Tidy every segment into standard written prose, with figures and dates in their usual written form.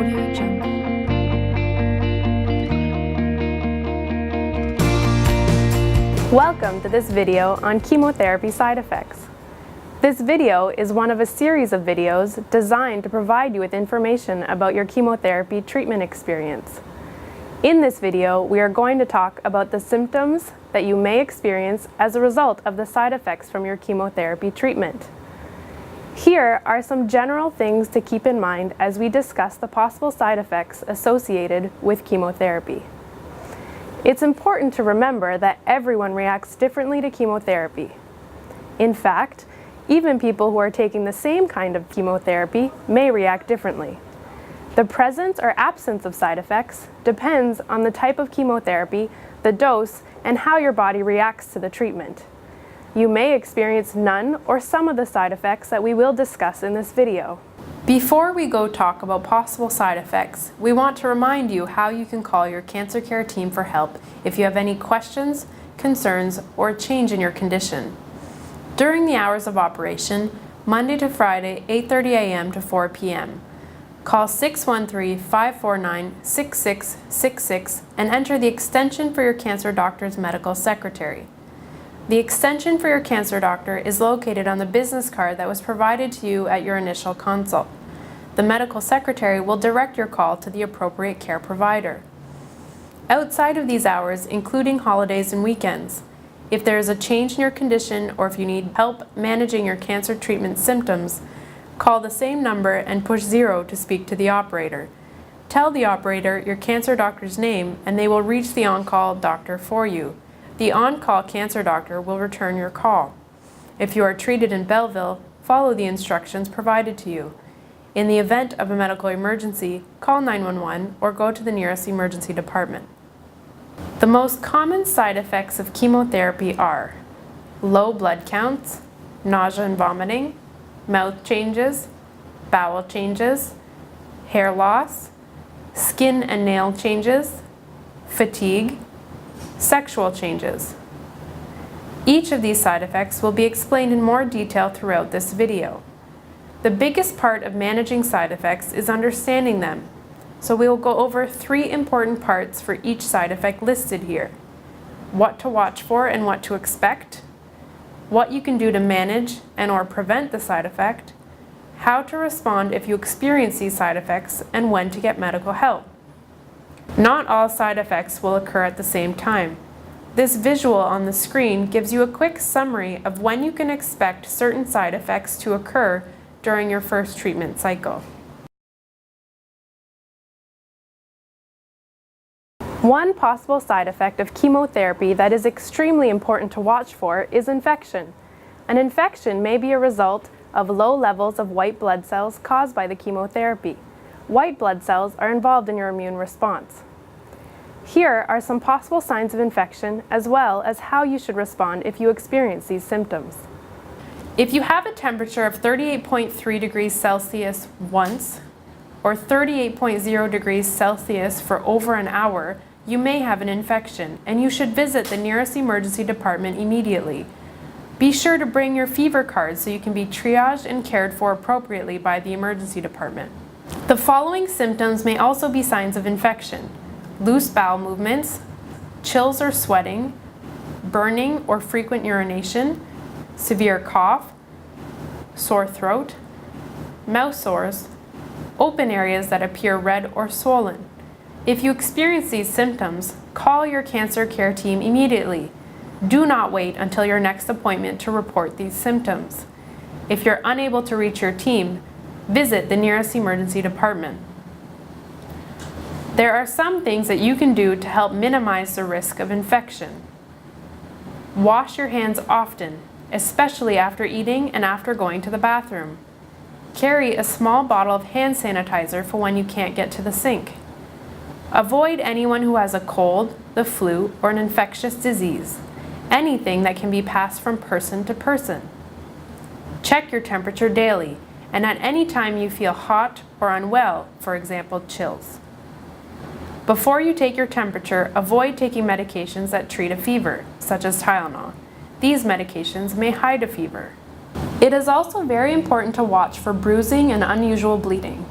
Audio Jungle. Welcome to this video on chemotherapy side effects. This video is one of a series of videos designed to provide you with information about your chemotherapy treatment experience. In this video, we are going to talk about the symptoms that you may experience as a result of the side effects from your chemotherapy treatment. Here are some general things to keep in mind as we discuss the possible side effects associated with chemotherapy. It's important to remember that everyone reacts differently to chemotherapy. In fact, even people who are taking the same kind of chemotherapy may react differently. The presence or absence of side effects depends on the type of chemotherapy, the dose, and how your body reacts to the treatment. You may experience none or some of the side effects that we will discuss in this video. Before we go talk about possible side effects, we want to remind you how you can call your cancer care team for help if you have any questions, concerns, or a change in your condition. During the hours of operation, Monday to Friday, 8:30 a.m. to 4 p.m., call 613-549-6666 and enter the extension for your cancer doctor's medical secretary. The extension for your cancer doctor is located on the business card that was provided to you at your initial consult. The medical secretary will direct your call to the appropriate care provider. Outside of these hours, including holidays and weekends, if there is a change in your condition or if you need help managing your cancer treatment symptoms, call the same number and push 0 to speak to the operator. Tell the operator your cancer doctor's name and they will reach the on-call doctor for you. The on-call cancer doctor will return your call. If you are treated in Belleville, follow the instructions provided to you. In the event of a medical emergency, call 911 or go to the nearest emergency department. The most common side effects of chemotherapy are low blood counts, nausea and vomiting, mouth changes, bowel changes, hair loss, skin and nail changes, fatigue, sexual changes. Each of these side effects will be explained in more detail throughout this video. The biggest part of managing side effects is understanding them, so we will go over 3 important parts for each side effect listed here: what to watch for and what to expect, what you can do to manage and/or prevent the side effect, how to respond if you experience these side effects, and when to get medical help. Not all side effects will occur at the same time. This visual on the screen gives you a quick summary of when you can expect certain side effects to occur during your first treatment cycle. One possible side effect of chemotherapy that is extremely important to watch for is infection. An infection may be a result of low levels of white blood cells caused by the chemotherapy. White blood cells are involved in your immune response. Here are some possible signs of infection as well as how you should respond if you experience these symptoms. If you have a temperature of 38.3 degrees Celsius once or 38.0 degrees Celsius for over an hour, you may have an infection and you should visit the nearest emergency department immediately. Be sure to bring your fever card so you can be triaged and cared for appropriately by the emergency department. The following symptoms may also be signs of infection: loose bowel movements, chills or sweating, burning or frequent urination, severe cough, sore throat, mouth sores, open areas that appear red or swollen. If you experience these symptoms, call your cancer care team immediately. Do not wait until your next appointment to report these symptoms. If you're unable to reach your team, visit the nearest emergency department. There are some things that you can do to help minimize the risk of infection. Wash your hands often, especially after eating and after going to the bathroom. Carry a small bottle of hand sanitizer for when you can't get to the sink. Avoid anyone who has a cold, the flu, or an infectious disease, anything that can be passed from person to person. Check your temperature daily, and at any time you feel hot or unwell, for example, chills. Before you take your temperature, avoid taking medications that treat a fever, such as Tylenol. These medications may hide a fever. It is also very important to watch for bruising and unusual bleeding.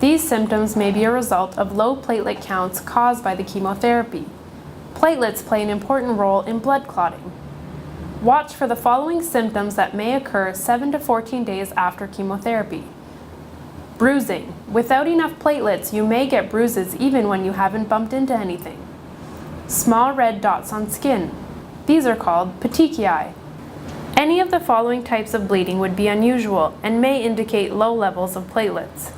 These symptoms may be a result of low platelet counts caused by the chemotherapy. Platelets play an important role in blood clotting. Watch for the following symptoms that may occur 7 to 14 days after chemotherapy. Bruising. Without enough platelets, you may get bruises even when you haven't bumped into anything. Small red dots on skin. These are called petechiae. Any of the following types of bleeding would be unusual and may indicate low levels of platelets.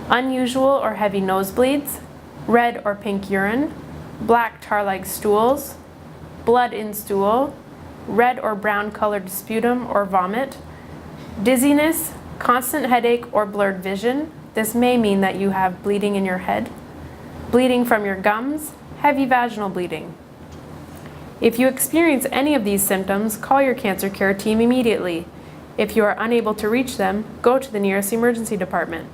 Unusual or heavy nosebleeds, red or pink urine, black tar-like stools, blood in stool, red or brown colored sputum or vomit, dizziness, constant headache or blurred vision. This may mean that you have bleeding in your head, bleeding from your gums, heavy vaginal bleeding. If you experience any of these symptoms, call your cancer care team immediately. If you are unable to reach them, go to the nearest emergency department.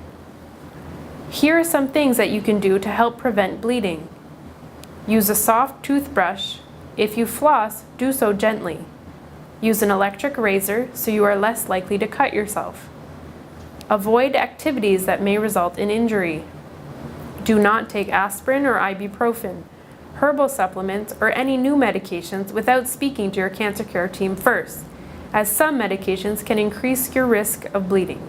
Here are some things that you can do to help prevent bleeding. Use a soft toothbrush. If you floss, do so gently. Use an electric razor so you are less likely to cut yourself. Avoid activities that may result in injury. Do not take aspirin or ibuprofen, herbal supplements, or any new medications without speaking to your cancer care team first, as some medications can increase your risk of bleeding.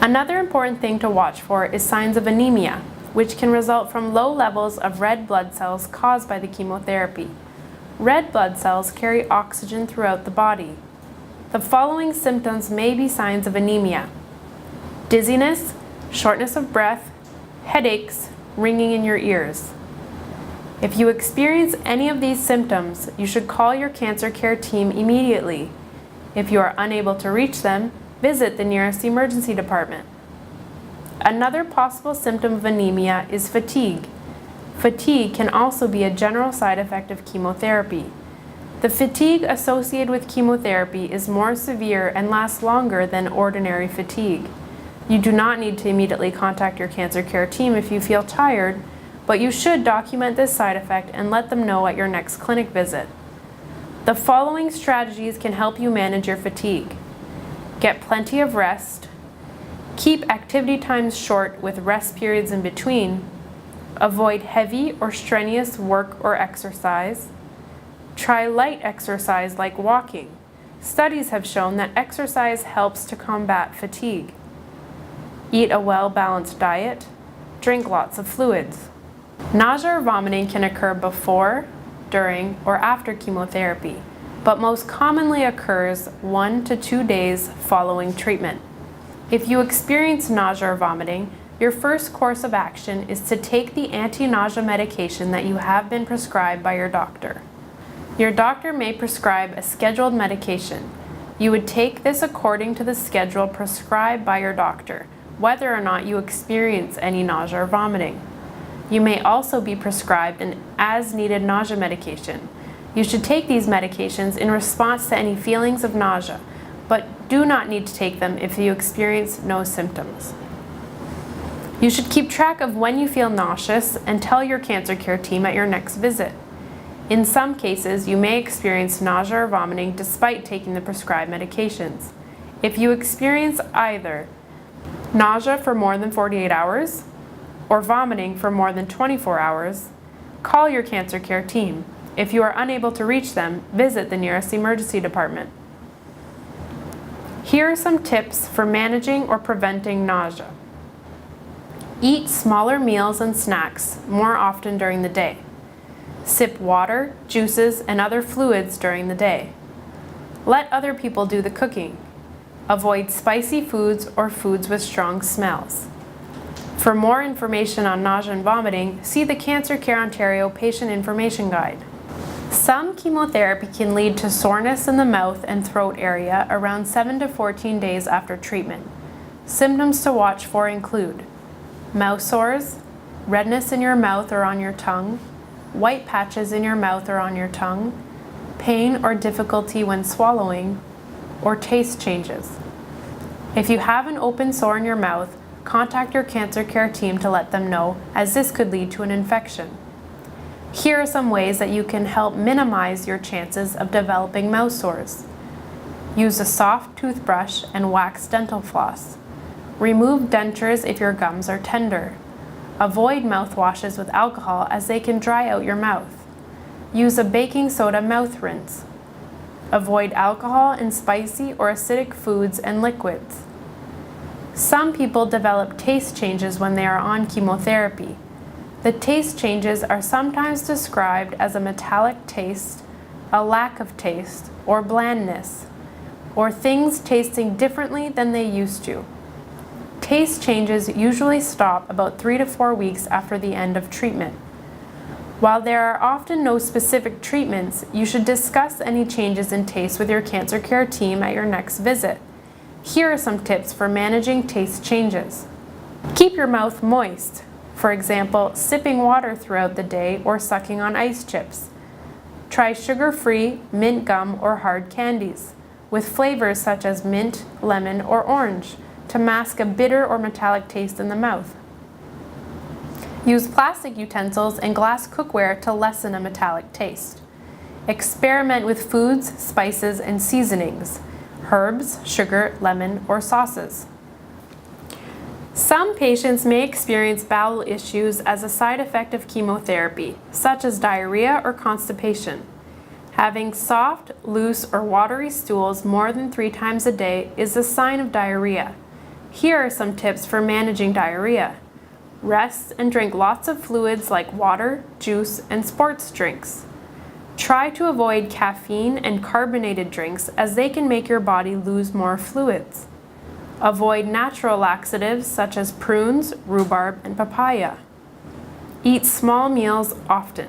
Another important thing to watch for is signs of anemia, which can result from low levels of red blood cells caused by the chemotherapy. Red blood cells carry oxygen throughout the body. The following symptoms may be signs of anemia: dizziness, shortness of breath, headaches, ringing in your ears. If you experience any of these symptoms, you should call your cancer care team immediately. If you are unable to reach them, visit the nearest emergency department. Another possible symptom of anemia is fatigue. Fatigue can also be a general side effect of chemotherapy. The fatigue associated with chemotherapy is more severe and lasts longer than ordinary fatigue. You do not need to immediately contact your cancer care team if you feel tired, but you should document this side effect and let them know at your next clinic visit. The following strategies can help you manage your fatigue. Get plenty of rest. Keep activity times short with rest periods in between. Avoid heavy or strenuous work or exercise. Try light exercise like walking. Studies have shown that exercise helps to combat fatigue. Eat a well-balanced diet. Drink lots of fluids. Nausea or vomiting can occur before, during, or after chemotherapy, but most commonly occurs 1 to 2 days following treatment. If you experience nausea or vomiting, your first course of action is to take the anti-nausea medication that you have been prescribed by your doctor. Your doctor may prescribe a scheduled medication. You would take this according to the schedule prescribed by your doctor, whether or not you experience any nausea or vomiting. You may also be prescribed an as-needed nausea medication. You should take these medications in response to any feelings of nausea, but do not need to take them if you experience no symptoms. You should keep track of when you feel nauseous and tell your cancer care team at your next visit. In some cases, you may experience nausea or vomiting despite taking the prescribed medications. If you experience either nausea for more than 48 hours or vomiting for more than 24 hours, call your cancer care team. If you are unable to reach them, visit the nearest emergency department. Here are some tips for managing or preventing nausea. Eat smaller meals and snacks more often during the day. Sip water, juices, and other fluids during the day. Let other people do the cooking. Avoid spicy foods or foods with strong smells. For more information on nausea and vomiting, see the Cancer Care Ontario Patient Information Guide. Some chemotherapy can lead to soreness in the mouth and throat area around 7 to 14 days after treatment. Symptoms to watch for include mouth sores, redness in your mouth or on your tongue, white patches in your mouth or on your tongue, pain or difficulty when swallowing, or taste changes. If you have an open sore in your mouth, contact your cancer care team to let them know, as this could lead to an infection. Here are some ways that you can help minimize your chances of developing mouth sores. Use a soft toothbrush and wax dental floss. Remove dentures if your gums are tender. Avoid mouthwashes with alcohol as they can dry out your mouth. Use a baking soda mouth rinse. Avoid alcohol and spicy or acidic foods and liquids. Some people develop taste changes when they are on chemotherapy. The taste changes are sometimes described as a metallic taste, a lack of taste, or blandness, or things tasting differently than they used to. Taste changes usually stop about 3 to 4 weeks after the end of treatment. While there are often no specific treatments, you should discuss any changes in taste with your cancer care team at your next visit. Here are some tips for managing taste changes. Keep your mouth moist. For example, sipping water throughout the day or sucking on ice chips. Try sugar-free, mint gum, or hard candies, with flavors such as mint, lemon, or orange, to mask a bitter or metallic taste in the mouth. Use plastic utensils and glass cookware to lessen a metallic taste. Experiment with foods, spices, and seasonings, herbs, sugar, lemon, or sauces. Some patients may experience bowel issues as a side effect of chemotherapy, such as diarrhea or constipation. Having soft, loose, or watery stools more than 3 times a day is a sign of diarrhea. Here are some tips for managing diarrhea. Rest and drink lots of fluids like water, juice, and sports drinks. Try to avoid caffeine and carbonated drinks as they can make your body lose more fluids. Avoid natural laxatives such as prunes, rhubarb, and papaya. Eat small meals often.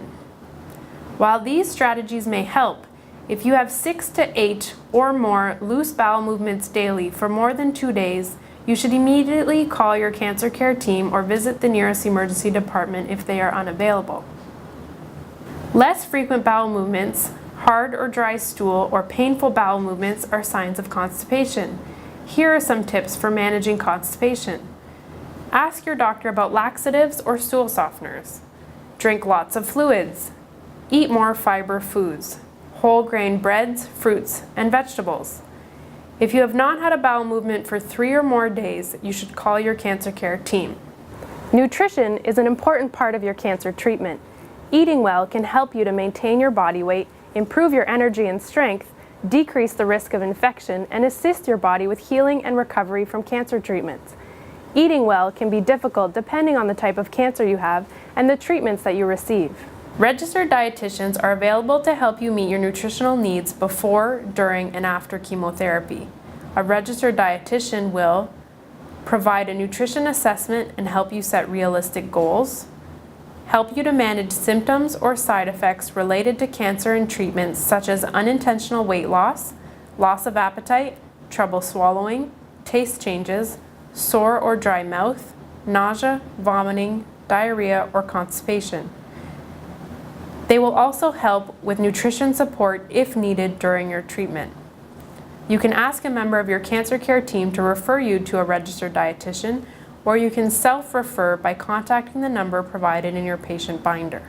While these strategies may help, if you have 6 to 8 or more loose bowel movements daily for more than 2 days, you should immediately call your cancer care team or visit the nearest emergency department if they are unavailable. Less frequent bowel movements, hard or dry stool, or painful bowel movements are signs of constipation. Here are some tips for managing constipation. Ask your doctor about laxatives or stool softeners. Drink lots of fluids. Eat more fiber foods, whole grain breads, fruits, and vegetables. If you have not had a bowel movement for 3 or more days, you should call your cancer care team. Nutrition is an important part of your cancer treatment. Eating well can help you to maintain your body weight, improve your energy and strength, decrease the risk of infection, and assist your body with healing and recovery from cancer treatments. Eating well can be difficult depending on the type of cancer you have and the treatments that you receive. Registered dietitians are available to help you meet your nutritional needs before, during, and after chemotherapy. A registered dietitian will provide a nutrition assessment and help you set realistic goals, help you to manage symptoms or side effects related to cancer and treatments such as unintentional weight loss, loss of appetite, trouble swallowing, taste changes, sore or dry mouth, nausea, vomiting, diarrhea, or constipation. They will also help with nutrition support if needed during your treatment. You can ask a member of your cancer care team to refer you to a registered dietitian, or you can self-refer by contacting the number provided in your patient binder.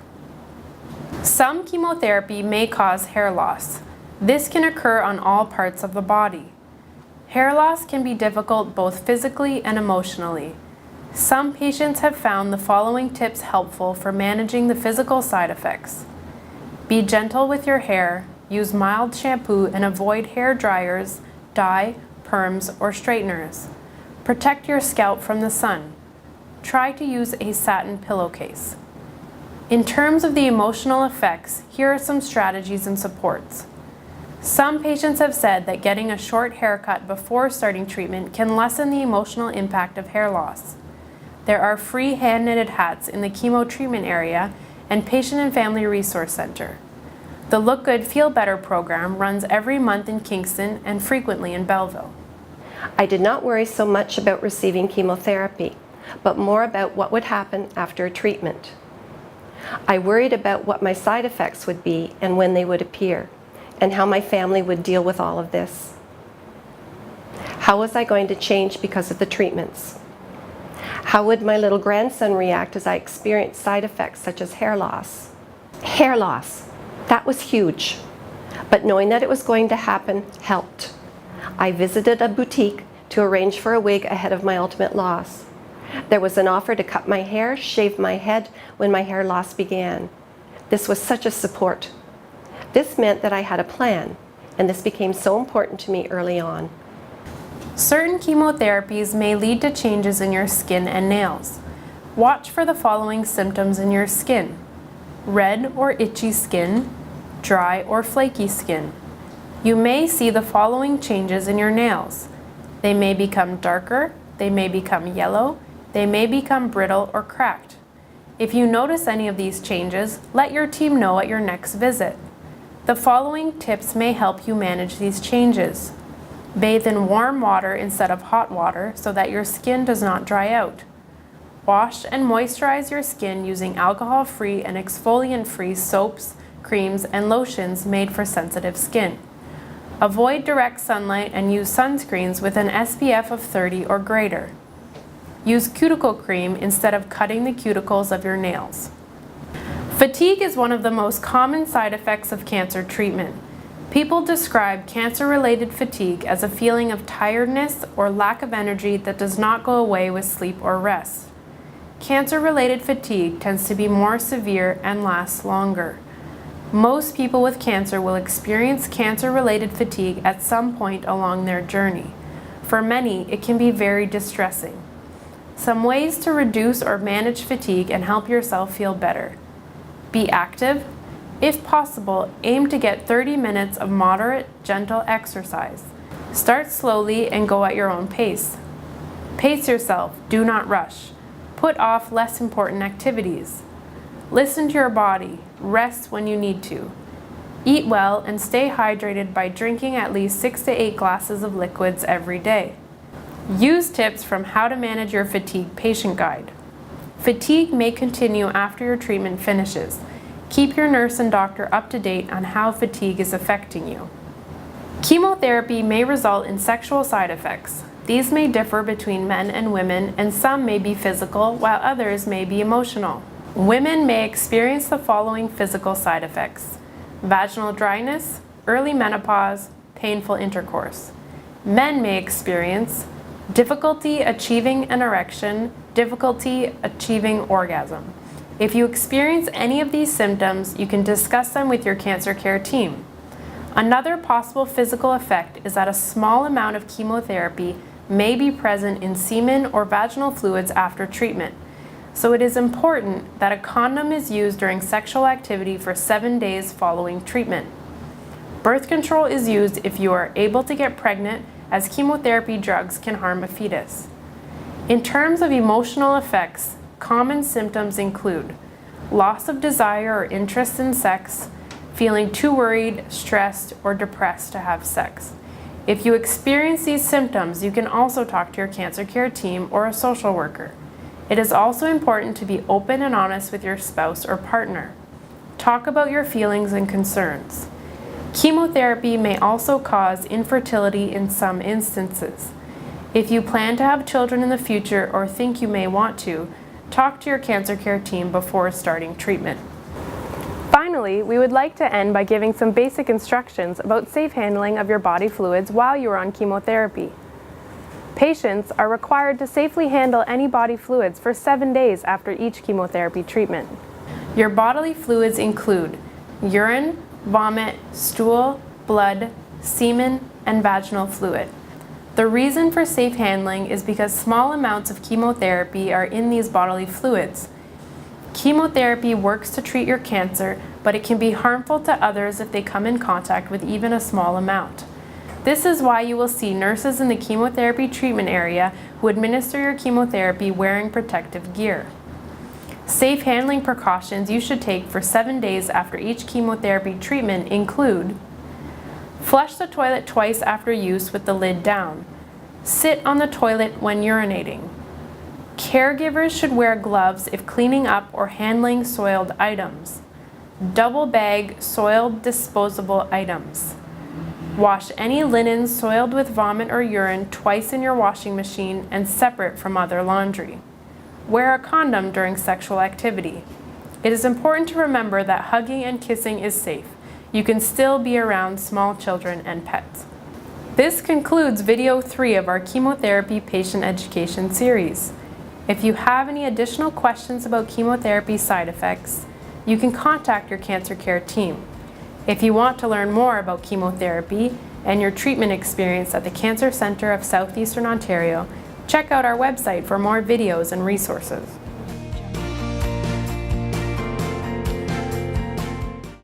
Some chemotherapy may cause hair loss. This can occur on all parts of the body. Hair loss can be difficult both physically and emotionally. Some patients have found the following tips helpful for managing the physical side effects. Be gentle with your hair, use mild shampoo, and avoid hair dryers, dye, perms, or straighteners. Protect your scalp from the sun. Try to use a satin pillowcase. In terms of the emotional effects, here are some strategies and supports. Some patients have said that getting a short haircut before starting treatment can lessen the emotional impact of hair loss. There are free hand-knitted hats in the chemo treatment area and Patient and Family Resource Center. The Look Good, Feel Better program runs every month in Kingston and frequently in Belleville. I did not worry so much about receiving chemotherapy, but more about what would happen after a treatment. I worried about what my side effects would be and when they would appear, and how my family would deal with all of this. How was I going to change because of the treatments? How would my little grandson react as I experienced side effects such as hair loss? Hair loss, that was huge, but knowing that it was going to happen helped. I visited a boutique to arrange for a wig ahead of my ultimate loss. There was an offer to cut my hair, shave my head when my hair loss began. This was such a support. This meant that I had a plan, and this became so important to me early on. Certain chemotherapies may lead to changes in your skin and nails. Watch for the following symptoms in your skin: red or itchy skin, dry or flaky skin. You may see the following changes in your nails. They may become darker, they may become yellow, they may become brittle or cracked. If you notice any of these changes, let your team know at your next visit. The following tips may help you manage these changes. Bathe in warm water instead of hot water so that your skin does not dry out. Wash and moisturize your skin using alcohol-free and exfoliant-free soaps, creams, and lotions made for sensitive skin. Avoid direct sunlight and use sunscreens with an SPF of 30 or greater. Use cuticle cream instead of cutting the cuticles of your nails. Fatigue is one of the most common side effects of cancer treatment. People describe cancer-related fatigue as a feeling of tiredness or lack of energy that does not go away with sleep or rest. Cancer-related fatigue tends to be more severe and lasts longer. Most people with cancer will experience cancer-related fatigue at some point along their journey. For many, it can be very distressing. Some ways to reduce or manage fatigue and help yourself feel better. Be active. If possible, aim to get 30 minutes of moderate, gentle exercise. Start slowly and go at your own pace. Pace yourself, do not rush. Put off less important activities. Listen to your body, rest when you need to. Eat well and stay hydrated by drinking at least 6 to 8 glasses of liquids every day. Use tips from How to Manage Your Fatigue Patient Guide. Fatigue may continue after your treatment finishes. Keep your nurse and doctor up to date on how fatigue is affecting you. Chemotherapy may result in sexual side effects. These may differ between men and women, and some may be physical while others may be emotional. Women may experience the following physical side effects: vaginal dryness, early menopause, painful intercourse. Men may experience difficulty achieving an erection, difficulty achieving orgasm. If you experience any of these symptoms, you can discuss them with your cancer care team. Another possible physical effect is that a small amount of chemotherapy may be present in semen or vaginal fluids after treatment. So it is important that a condom is used during sexual activity for 7 days following treatment. Birth control is used if you are able to get pregnant, as chemotherapy drugs can harm a fetus. In terms of emotional effects, common symptoms include loss of desire or interest in sex, feeling too worried, stressed, or depressed to have sex. If you experience these symptoms, you can also talk to your cancer care team or a social worker. It is also important to be open and honest with your spouse or partner. Talk about your feelings and concerns. Chemotherapy may also cause infertility in some instances. If you plan to have children in the future or think you may want to, talk to your cancer care team before starting treatment. Finally, we would like to end by giving some basic instructions about safe handling of your body fluids while you are on chemotherapy. Patients are required to safely handle any body fluids for 7 days after each chemotherapy treatment. Your bodily fluids include urine, vomit, stool, blood, semen, and vaginal fluid. The reason for safe handling is because small amounts of chemotherapy are in these bodily fluids. Chemotherapy works to treat your cancer, but it can be harmful to others if they come in contact with even a small amount. This is why you will see nurses in the chemotherapy treatment area who administer your chemotherapy wearing protective gear. Safe handling precautions you should take for 7 days after each chemotherapy treatment include: flush the toilet twice after use with the lid down. Sit on the toilet when urinating. Caregivers should wear gloves if cleaning up or handling soiled items. Double bag soiled disposable items. Wash any linen soiled with vomit or urine twice in your washing machine and separate from other laundry. Wear a condom during sexual activity. It is important to remember that hugging and kissing is safe. You can still be around small children and pets. This concludes video 3 of our chemotherapy patient education series. If you have any additional questions about chemotherapy side effects, you can contact your cancer care team. If you want to learn more about chemotherapy and your treatment experience at the Cancer Centre of Southeastern Ontario, check out our website for more videos and resources.